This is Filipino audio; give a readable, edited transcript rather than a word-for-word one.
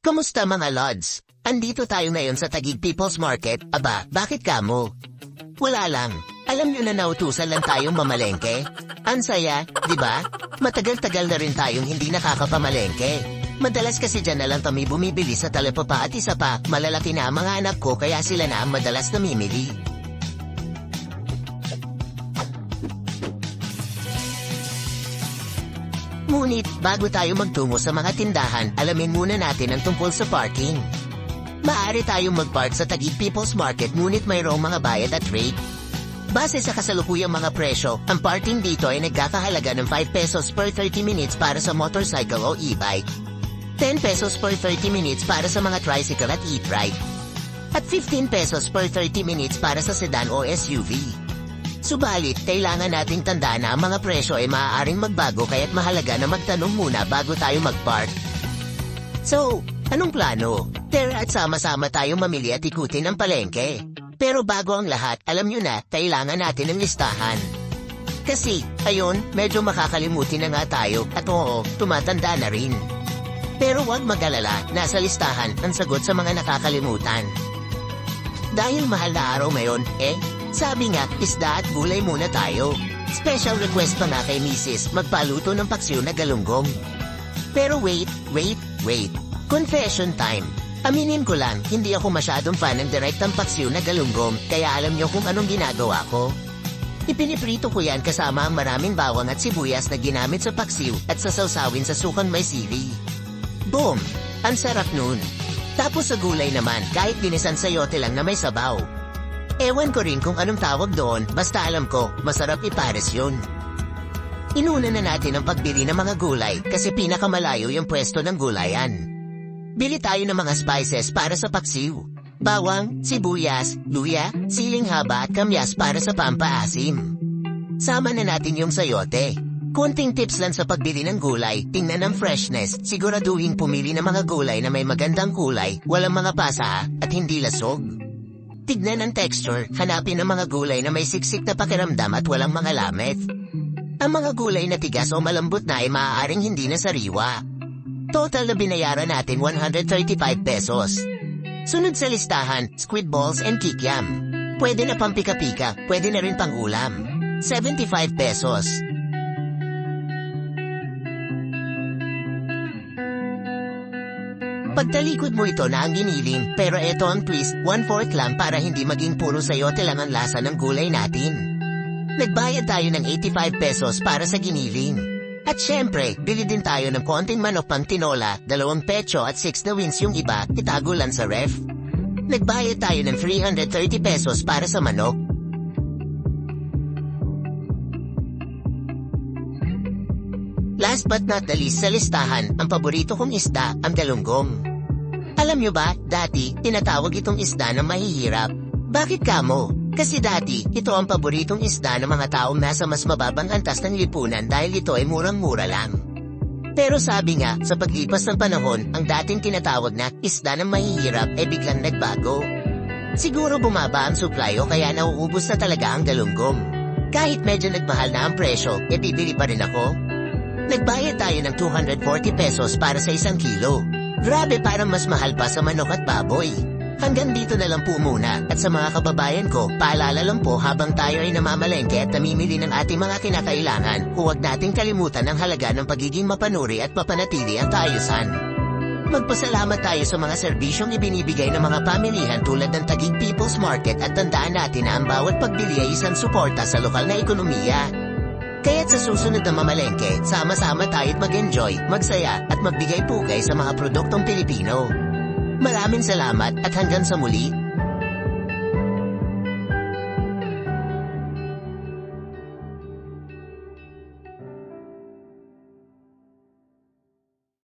Kamusta mga lods? Andito tayo ngayon sa Taguig People's Market. Aba, bakit kamo? Wala lang. Alam nyo na nautusan lang tayong mamalengke? Ang saya, di ba? Matagal-tagal na rin tayong hindi nakakapamalengke. Madalas kasi dyan na lang kami bumibili sa Talipapa at isa pa, malalaki na ang mga anak ko kaya sila na ang madalas namimili. Ngunit, bago tayo magtungo sa mga tindahan, alamin muna natin ang tungkol sa parking. Maaari tayong mag-park sa Taguig People's Market ngunit mayroong mga bayad at rate. Base sa kasalukuyang mga presyo, ang parking dito ay nagkakahalaga ng 5 pesos per 30 minutes para sa motorcycle o e-bike, 10 pesos per 30 minutes para sa mga tricycle at e-trike, at 15 pesos per 30 minutes para sa sedan o SUV. Subalit, kailangan nating tandaan na ang mga presyo ay maaaring magbago kaya't mahalaga na magtanong muna bago tayo mag-park. So, anong plano? Tara at sama-sama tayong mamili at ikutin ang palengke. Pero bago ang lahat, alam nyo na, kailangan natin ang listahan. Kasi, ayun, medyo makakalimutin na nga tayo at oo, tumatanda na rin. Pero huwag mag-alala, nasa listahan ang sagot sa mga nakakalimutan. Dahil mahal na araw ngayon, sabi nga, isda at gulay muna tayo. Special request pa nga kay Mrs. magpaluto ng paksiw na galunggong. Pero wait. Confession time. Aminin ko lang, hindi ako masyadong fan ng direktang paksiw na galunggong, kaya alam niyo kung anong ginagawa ko. Ipiniprito ko yan kasama ang maraming bawang at sibuyas na ginamit sa paksiw at sasawsawin sa sukang may sili. Boom! Ang sarap nun. Tapos sa gulay naman, kahit ginisan sayote lang na may sabaw. Ewan ko rin kung anong tawag doon, basta alam ko, masarap ipares yun. Inuna na natin ang pagbili ng mga gulay kasi pinakamalayo yung pwesto ng gulayan. Bili tayo ng mga spices para sa paksiw. Bawang, sibuyas, luya, siling haba at kamyas para sa pampaasim. Sama na natin yung sayote. Konting tips lang sa pagbili ng gulay, tingnan ang freshness, siguraduhin pumili ng mga gulay na may magandang kulay, walang mga pasa at hindi lasog. Tignan ang texture, hanapin ang mga gulay na may siksik na pakiramdam at walang mga lamet. Ang mga gulay na tigas o malambot na ay maaaring hindi na sariwa. Total na binayaran natin 135 pesos. Sunod sa listahan, squid balls and kikiam. Pwede na pampika-pika, pwede na rin pang ulam. 75 pesos. Pagtalikod mo ito na ang giniling, pero eto ang twist, 1/4 lang para hindi maging puro sayote lang ang lasa ng gulay natin. Nagbayad tayo ng 85 pesos para sa giniling. At syempre, bili din tayo ng konting manok pang tinola, 2 pecho at 6 na wings yung iba, itago lang sa ref. Nagbayad tayo ng 330 pesos para sa manok. Last but not the least sa listahan, ang paborito kong isda, ang galunggong. Alam nyo ba, dati, tinatawag itong isda na mahihirap. Bakit kamo? Kasi dati, ito ang paboritong isda ng mga taong nasa mas mababang antas ng lipunan dahil ito ay murang-mura lang. Pero sabi nga, sa paglipas ng panahon, ang dating tinatawag na isda ng mahihirap ay biglang nagbago. Siguro bumaba ang supply o kaya nauubos na talaga ang galunggong. Kahit medyo nagmahal na ang presyo, bibili pa rin ako. Nagbayad tayo ng 240 pesos para sa 1 kilo. Grabe, parang mas mahal pa sa manok at baboy. Hanggang dito na lang po muna at sa mga kababayan ko, paalala lang po habang tayo ay namamalengke at namimili ng ating mga kinakailangan, huwag nating kalimutan ang halaga ng pagiging mapanuri at mapanatili ang kaayusan. Magpasalamat tayo sa mga serbisyong ibinibigay ng mga pamilihan tulad ng Taguig People's Market at tandaan natin na ang bawat pagbili ay isang suporta sa lokal na ekonomiya. Kaya't sa susunod na mamalengke, sama-sama tayo't mag-enjoy, magsaya at magbigay pugay sa mga produktong Pilipino. Maraming salamat at hanggang sa muli.